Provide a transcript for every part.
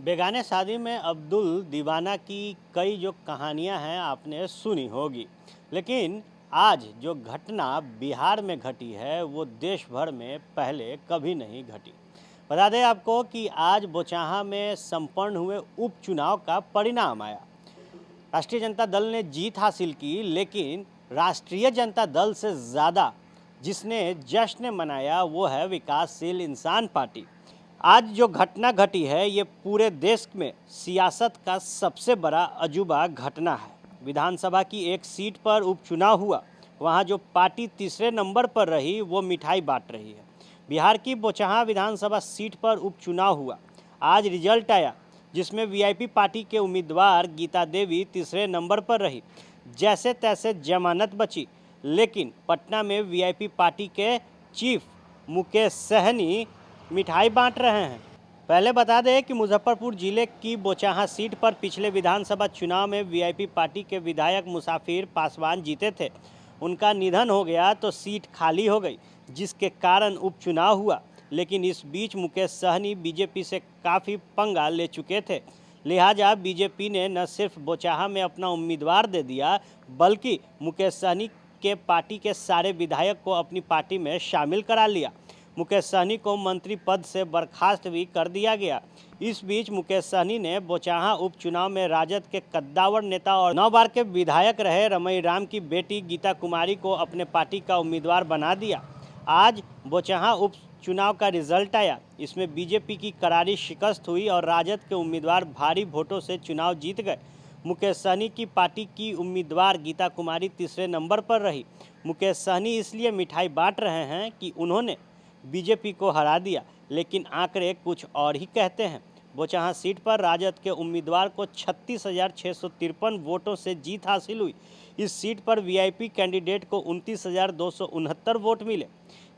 बेगाने शादी में अब्दुल दीवाना की कई जो कहानियां हैं आपने सुनी होगी। लेकिन आज जो घटना बिहार में घटी है वो देश भर में पहले कभी नहीं घटी। बता दें आपको कि आज बोचाहा में संपन्न हुए उपचुनाव का परिणाम आया। राष्ट्रीय जनता दल ने जीत हासिल की, लेकिन राष्ट्रीय जनता दल से ज़्यादा जिसने जश्न मनाया वो है विकासशील इंसान पार्टी। आज जो घटना घटी है ये पूरे देश में सियासत का सबसे बड़ा अजूबा घटना है। विधानसभा की एक सीट पर उपचुनाव हुआ, वहाँ जो पार्टी तीसरे नंबर पर रही वो मिठाई बांट रही है। बिहार की बोचाहा विधानसभा सीट पर उपचुनाव हुआ। आज रिजल्ट आया जिसमें वीआईपी पार्टी के उम्मीदवार गीता देवी तीसरे नंबर पर रही। जैसे तैसे जमानत बची, लेकिन पटना में वीआईपी पार्टी के चीफ मुकेश सहनी मिठाई बांट रहे हैं। पहले बता दें कि मुजफ्फरपुर जिले की बोचाहा सीट पर पिछले विधानसभा चुनाव में वीआईपी पार्टी के विधायक मुसाफिर पासवान जीते थे। उनका निधन हो गया तो सीट खाली हो गई, जिसके कारण उपचुनाव हुआ। लेकिन इस बीच मुकेश सहनी बीजेपी से काफ़ी पंगा ले चुके थे, लिहाजा बीजेपी ने न सिर्फ बोचाहा में अपना उम्मीदवार दे दिया, बल्कि मुकेश सहनी के पार्टी के सारे विधायक को अपनी पार्टी में शामिल करा लिया। मुकेश सहनी को मंत्री पद से बर्खास्त भी कर दिया गया। इस बीच मुकेश सहनी ने बोचाहा उपचुनाव में राजद के कद्दावर नेता और 9 बार के विधायक रहे रमई राम की बेटी गीता कुमारी को अपने पार्टी का उम्मीदवार बना दिया। आज बोचाहा उपचुनाव का रिजल्ट आया। इसमें बीजेपी की करारी शिकस्त हुई और राजद के उम्मीदवार भारी वोटों से चुनाव जीत गए। मुकेश सहनी की पार्टी की उम्मीदवार गीता कुमारी तीसरे नंबर पर रही। मुकेश सहनी इसलिए मिठाई बांट रहे हैं कि उन्होंने बीजेपी को हरा दिया, लेकिन आंकड़े कुछ और ही कहते हैं। बोचाहा सीट पर राजद के उम्मीदवार को 36,653 वोटों से जीत हासिल हुई। इस सीट पर वीआईपी कैंडिडेट को 29,269 वोट मिले।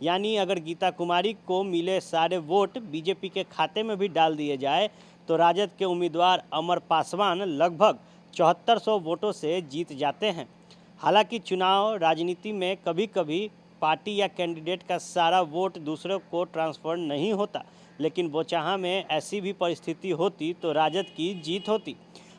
यानी अगर गीता कुमारी को मिले सारे वोट बीजेपी के खाते में भी डाल दिए जाए तो राजद के उम्मीदवार अमर पासवान लगभग 7400 वोटों से जीत जाते हैं। हालांकि चुनाव राजनीति में कभी कभी पार्टी या कैंडिडेट का सारा वोट दूसरों को ट्रांसफर नहीं होता, लेकिन बोचाहा में ऐसी भी परिस्थिति होती तो राजद की जीत होती।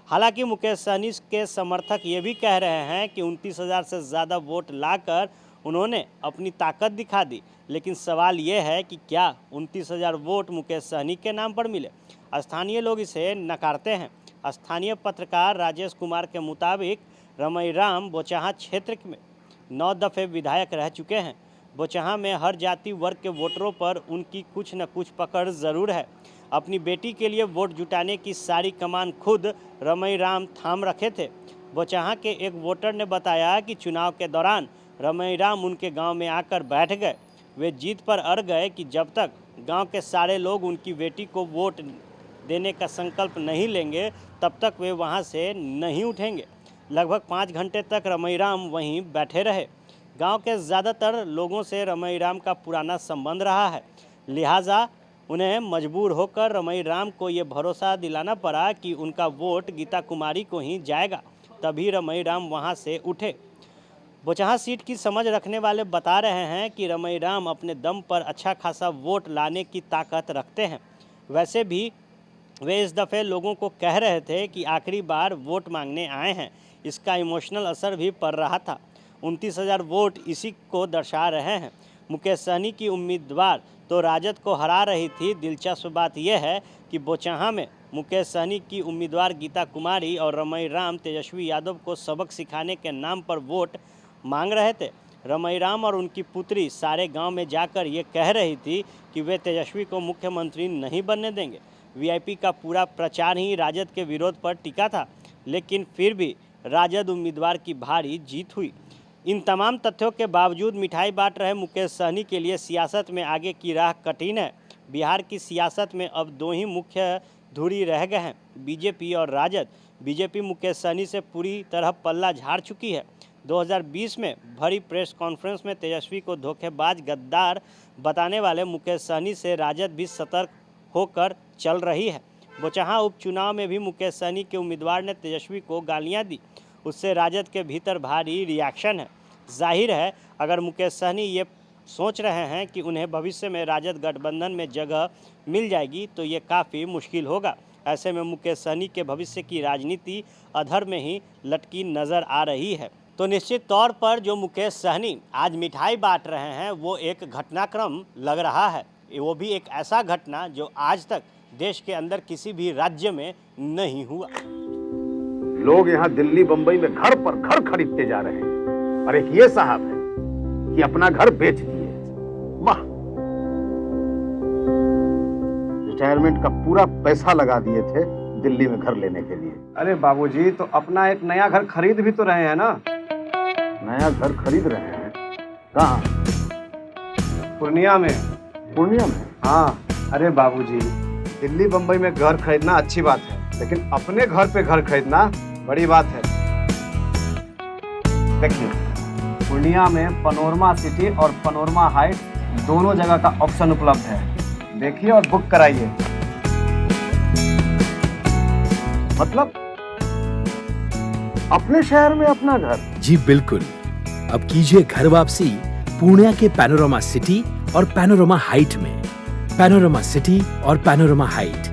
हालांकि मुकेश सहनी के समर्थक ये भी कह रहे हैं कि 29,000 से ज़्यादा वोट लाकर उन्होंने अपनी ताकत दिखा दी, लेकिन सवाल ये है कि क्या 29,000 वोट मुकेश सहनी के नाम पर मिले? स्थानीय लोग इसे नकारते हैं। स्थानीय पत्रकार राजेश कुमार के मुताबिक रमई राम बोचाहा क्षेत्र में 9 दफ़े विधायक रह चुके हैं। बोचाहा में हर जाति वर्ग के वोटरों पर उनकी कुछ न कुछ पकड़ ज़रूर है। अपनी बेटी के लिए वोट जुटाने की सारी कमान खुद रमई राम थाम रखे थे। बोचाहा के एक वोटर ने बताया कि चुनाव के दौरान रमई राम उनके गांव में आकर बैठ गए। वे जीत पर अड़ गए कि जब तक गांव के सारे लोग उनकी बेटी को वोट देने का संकल्प नहीं लेंगे तब तक वे वहां से नहीं उठेंगे। लगभग 5 घंटे तक रमई राम वहीं बैठे रहे। गांव के ज़्यादातर लोगों से रमई राम का पुराना संबंध रहा है, लिहाजा उन्हें मजबूर होकर रमई राम को ये भरोसा दिलाना पड़ा कि उनका वोट गीता कुमारी को ही जाएगा, तभी रमई राम वहां से उठे। बोचाहा सीट की समझ रखने वाले बता रहे हैं कि रमई राम अपने दम पर अच्छा खासा वोट लाने की ताकत रखते हैं। वैसे भी वे इस दफ़े लोगों को कह रहे थे कि आखिरी बार वोट मांगने आए हैं। इसका इमोशनल असर भी पड़ रहा था। 29,000 वोट इसी को दर्शा रहे हैं। मुकेश सहनी की उम्मीदवार तो राजद को हरा रही थी। दिलचस्प बात यह है कि बोचाहा में मुकेश सहनी की उम्मीदवार गीता कुमारी और रमई राम तेजस्वी यादव को सबक सिखाने के नाम पर वोट मांग रहे थे। रमई राम और उनकी पुत्री सारे गांव में जाकर ये कह रही थी कि वे तेजस्वी को मुख्यमंत्री नहीं बनने देंगे। वीआईपी का पूरा प्रचार ही राजद के विरोध पर टिका था, लेकिन फिर भी राजद उम्मीदवार की भारी जीत हुई। इन तमाम तथ्यों के बावजूद मिठाई बांट रहे मुकेश सहनी के लिए सियासत में आगे की राह कठिन है। बिहार की सियासत में अब 2 ही मुख्य धुरी रह गए हैं, बीजेपी और राजद। बीजेपी मुकेश सहनी से पूरी तरह पल्ला झाड़ चुकी है। 2020 में भरी प्रेस कॉन्फ्रेंस में तेजस्वी को धोखेबाज गद्दार बताने वाले मुकेश सहनी से राजद भी सतर्क होकर चल रही है। बोचाहा उपचुनाव में भी मुकेश सहनी के उम्मीदवार ने तेजस्वी को गालियां दी। उससे राजद के भीतर भारी रिएक्शन है। जाहिर है अगर मुकेश सहनी ये सोच रहे हैं कि उन्हें भविष्य में राजद गठबंधन में जगह मिल जाएगी तो ये काफ़ी मुश्किल होगा। ऐसे में मुकेश सहनी के भविष्य की राजनीति अधर में ही लटकी नजर आ रही है। तो निश्चित तौर पर जो मुकेश सहनी आज मिठाई बांट रहे हैं वो एक घटनाक्रम लग रहा है, वो भी एक ऐसा घटना जो आज तक देश के अंदर किसी भी राज्य में नहीं हुआ। लोग यहाँ दिल्ली बंबई में घर पर घर खरीदते जा रहे हैं और एक ये साहब है कि अपना घर बेच दिए। वाह, रिटायरमेंट का पूरा पैसा लगा दिए थे दिल्ली में घर लेने के लिए। अरे बाबूजी, तो अपना एक नया घर खरीद भी तो रहे हैं ना। नया घर खरीद रहे हैं? कहाँ? पूर्णिया में। पूर्णिया में? हाँ। अरे बाबूजी, दिल्ली बंबई में घर खरीदना अच्छी बात है, लेकिन अपने घर पे घर खरीदना बड़ी बात है। देखिए, पूर्णिया में पनोरमा सिटी और पनोरमा हाइट दोनों जगह का ऑप्शन उपलब्ध है। देखिए और बुक कराइए। मतलब अपने शहर में अपना घर? जी बिल्कुल। अब कीजिए घर वापसी पूर्णिया के पैनोरमा सिटी और पैनोरमा हाइट में। पैनोरमा सिटी और पैनोरमा हाइट,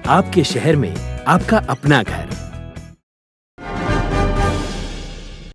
आपके शहर में आपका अपना घर।